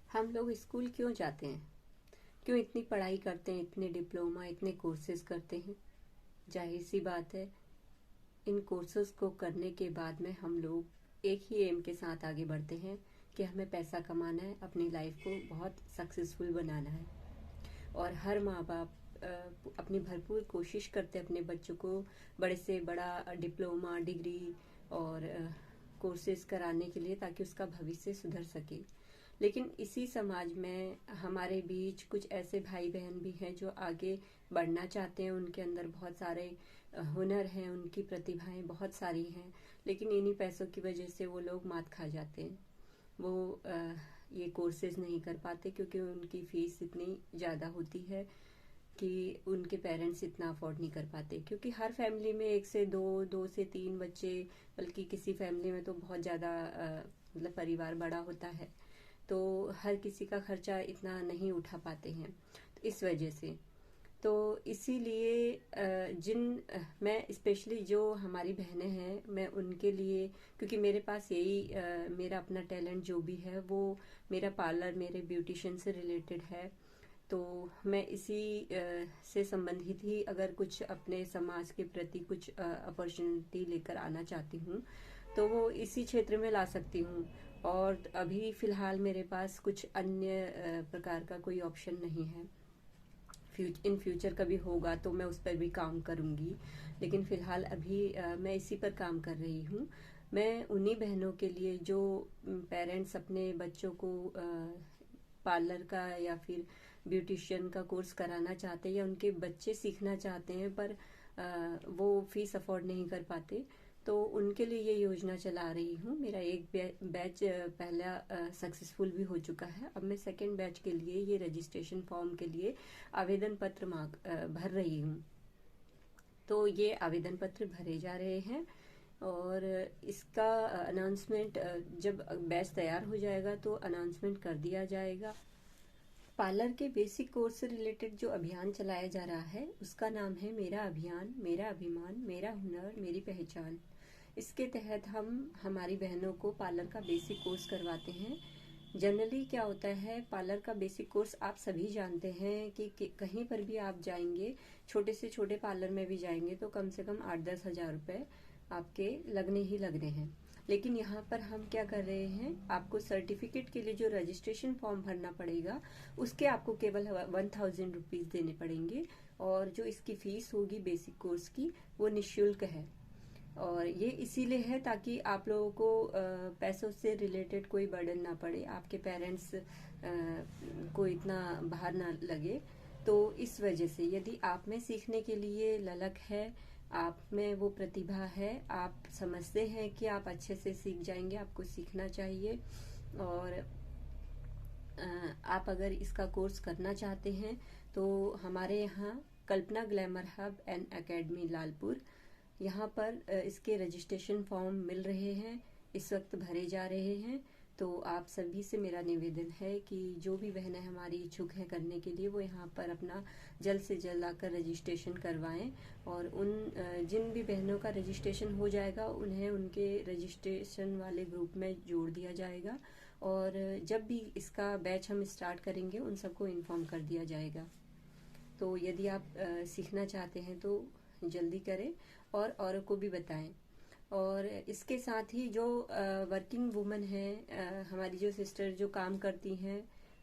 हम लोग स्कूल क्यों जाते हैं? क्यों इतनी पढ़ाई करते हैं, इतने डिप्लोमा, इतने कोर्सेज करते हैं? जाहिर सी बात है, इन कोर्सेज को करने के बाद में हम लोग एक ही एम के साथ आगे बढ़ते हैं कि हमें पैसा कमाना है, अपनी लाइफ को बहुत सक्सेसफुल बनाना है। और हर माँ बाप अपनी भरपूर कोशिश करते हैं अपने बच्चों को बड़े से बड़ा डिप्लोमा, डिग्री और कोर्सेज कराने के लिए, ताकि उसका भविष्य सुधर सके। लेकिन इसी समाज में हमारे बीच कुछ ऐसे भाई बहन भी हैं जो आगे बढ़ना चाहते हैं। उनके अंदर बहुत सारे हुनर हैं, उनकी प्रतिभाएं बहुत सारी हैं, लेकिन इन्हीं पैसों की वजह से वो लोग मात खा जाते हैं। वो ये कोर्सेज नहीं कर पाते क्योंकि उनकी फीस इतनी ज़्यादा होती है कि उनके पेरेंट्स इतना अफोर्ड नहीं कर पाते। क्योंकि हर फैमिली में एक से दो, दो से तीन बच्चे, बल्कि किसी फैमिली में तो बहुत ज़्यादा मतलब परिवार बड़ा होता है, तो हर किसी का खर्चा इतना नहीं उठा पाते हैं। तो इस वजह से तो इसीलिए मैं स्पेशली जो हमारी बहनें हैं, मैं उनके लिए, क्योंकि मेरे पास यही मेरा अपना टैलेंट जो भी है वो मेरा पार्लर, मेरे ब्यूटिशियन से रिलेटेड है। तो मैं इसी से संबंधित ही अगर कुछ अपने समाज के प्रति कुछ अपॉर्चुनिटी लेकर आना चाहती हूँ, तो वो इसी क्षेत्र में ला सकती हूँ। और अभी फिलहाल मेरे पास कुछ अन्य प्रकार का कोई ऑप्शन नहीं है। इन फ्यूचर कभी होगा तो मैं उस पर भी काम करूँगी, लेकिन फ़िलहाल अभी मैं इसी पर काम कर रही हूँ। मैं उन्हीं बहनों के लिए जो पेरेंट्स अपने बच्चों को पार्लर का या फिर ब्यूटिशियन का कोर्स कराना चाहते हैं, या उनके बच्चे सीखना चाहते हैं पर वो फीस अफोर्ड नहीं कर पाते, तो उनके लिए ये योजना चला रही हूँ। मेरा एक बैच पहला सक्सेसफुल भी हो चुका है। अब मैं सेकेंड बैच के लिए ये रजिस्ट्रेशन फॉर्म के लिए आवेदन पत्र भर रही हूँ। तो ये आवेदन पत्र भरे जा रहे हैं और इसका अनाउंसमेंट जब बैच तैयार हो जाएगा तो अनाउंसमेंट कर दिया जाएगा। पार्लर के बेसिक कोर्स से रिलेटेड जो अभियान चलाया जा रहा है उसका नाम है मेरा अभियान, मेरा अभिमान, मेरा हुनर, मेरी पहचान। इसके तहत हम हमारी बहनों को पार्लर का बेसिक कोर्स करवाते हैं। जनरली क्या होता है, पार्लर का बेसिक कोर्स आप सभी जानते हैं कि कहीं पर भी आप जाएंगे, छोटे से छोटे पार्लर में भी जाएंगे तो कम से कम 8-10 हजार रुपए आपके लगने ही लगने हैं। लेकिन यहाँ पर हम क्या कर रहे हैं, आपको सर्टिफिकेट के लिए जो रजिस्ट्रेशन फॉर्म भरना पड़ेगा उसके आपको केवल 1000 रुपीज देने पड़ेंगे, और जो इसकी फीस होगी बेसिक कोर्स की वो निःशुल्क है। और ये इसीलिए है ताकि आप लोगों को पैसों से रिलेटेड कोई बर्डन ना पड़े, आपके पेरेंट्स को इतना भार ना लगे। तो इस वजह से यदि आप में सीखने के लिए ललक है, आप में वो प्रतिभा है, आप समझते हैं कि आप अच्छे से सीख जाएंगे, आपको सीखना चाहिए, और आप अगर इसका कोर्स करना चाहते हैं तो हमारे यहाँ Kalpana glamour hub and academy Lalpur, यहाँ पर इसके रजिस्ट्रेशन फॉर्म मिल रहे हैं, इस वक्त भरे जा रहे हैं। तो आप सभी से मेरा निवेदन है कि जो भी बहनें हमारी इच्छुक हैं करने के लिए, वो यहाँ पर अपना जल्द से जल्द आकर रजिस्ट्रेशन करवाएं। और उन जिन भी बहनों का रजिस्ट्रेशन हो जाएगा उन्हें उनके रजिस्ट्रेशन वाले ग्रुप में जोड़ दिया जाएगा, और जब भी इसका बैच हम स्टार्ट करेंगे उन सबको इन्फॉर्म कर दिया जाएगा। तो यदि आप सीखना चाहते हैं तो जल्दी करें और औरों को भी बताएं। और इसके साथ ही जो वर्किंग वुमन है, हमारी जो सिस्टर जो काम करती हैं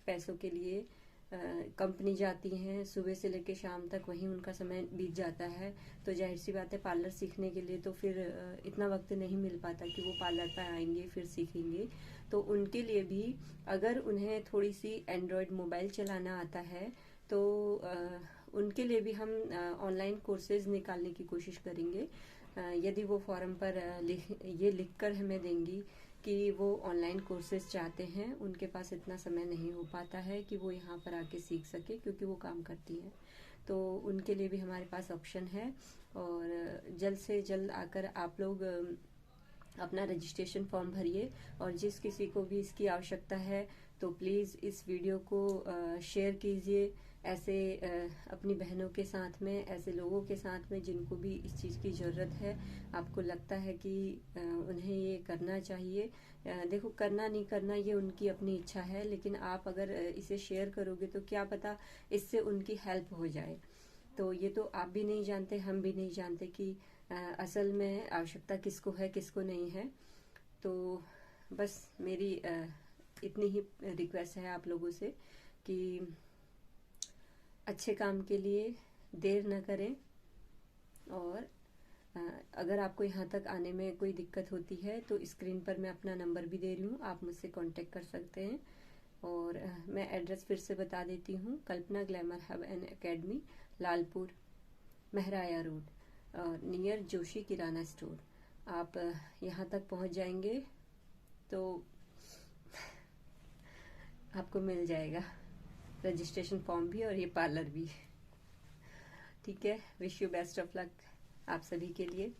पैसों के लिए, कंपनी जाती हैं, सुबह से लेकर शाम तक वहीं उनका समय बीत जाता है, तो जाहिर सी बात है पार्लर सीखने के लिए तो फिर इतना वक्त नहीं मिल पाता कि वो पार्लर पर आएंगे फिर सीखेंगे। तो उनके लिए भी अगर उन्हें थोड़ी सी एंड्रॉयड मोबाइल चलाना आता है तो उनके लिए भी हम ऑनलाइन कोर्सेज निकालने की कोशिश करेंगे। यदि वो फॉर्म पर ये लिख कर हमें देंगी कि वो ऑनलाइन कोर्सेज चाहते हैं, उनके पास इतना समय नहीं हो पाता है कि वो यहाँ पर आके सीख सके क्योंकि वो काम करती हैं, तो उनके लिए भी हमारे पास ऑप्शन है। और जल्द से जल्द आकर आप लोग अपना रजिस्ट्रेशन फॉर्म भरिए, और जिस किसी को भी इसकी आवश्यकता है तो प्लीज़ इस वीडियो को शेयर कीजिए, ऐसे अपनी बहनों के साथ में, ऐसे लोगों के साथ में जिनको भी इस चीज़ की ज़रूरत है, आपको लगता है कि उन्हें ये करना चाहिए। देखो, करना नहीं करना ये उनकी अपनी इच्छा है, लेकिन आप अगर इसे शेयर करोगे तो क्या पता इससे उनकी हेल्प हो जाए। तो ये तो आप भी नहीं जानते, हम भी नहीं जानते कि असल में आवश्यकता किसको है, किसको नहीं है। तो बस मेरी इतनी ही रिक्वेस्ट है आप लोगों से कि अच्छे काम के लिए देर न करें। और अगर आपको यहाँ तक आने में कोई दिक्कत होती है तो स्क्रीन पर मैं अपना नंबर भी दे रही हूँ, आप मुझसे कांटेक्ट कर सकते हैं। और मैं एड्रेस फिर से बता देती हूँ, Kalpana glamour hub and academy, Lalpur, Mahraya road, near Joshi किराना स्टोर। आप यहाँ तक पहुँच जाएंगे तो आपको मिल जाएगा रजिस्ट्रेशन फॉर्म भी और ये पार्लर भी। ठीक है, wish you best of luck आप सभी के लिए।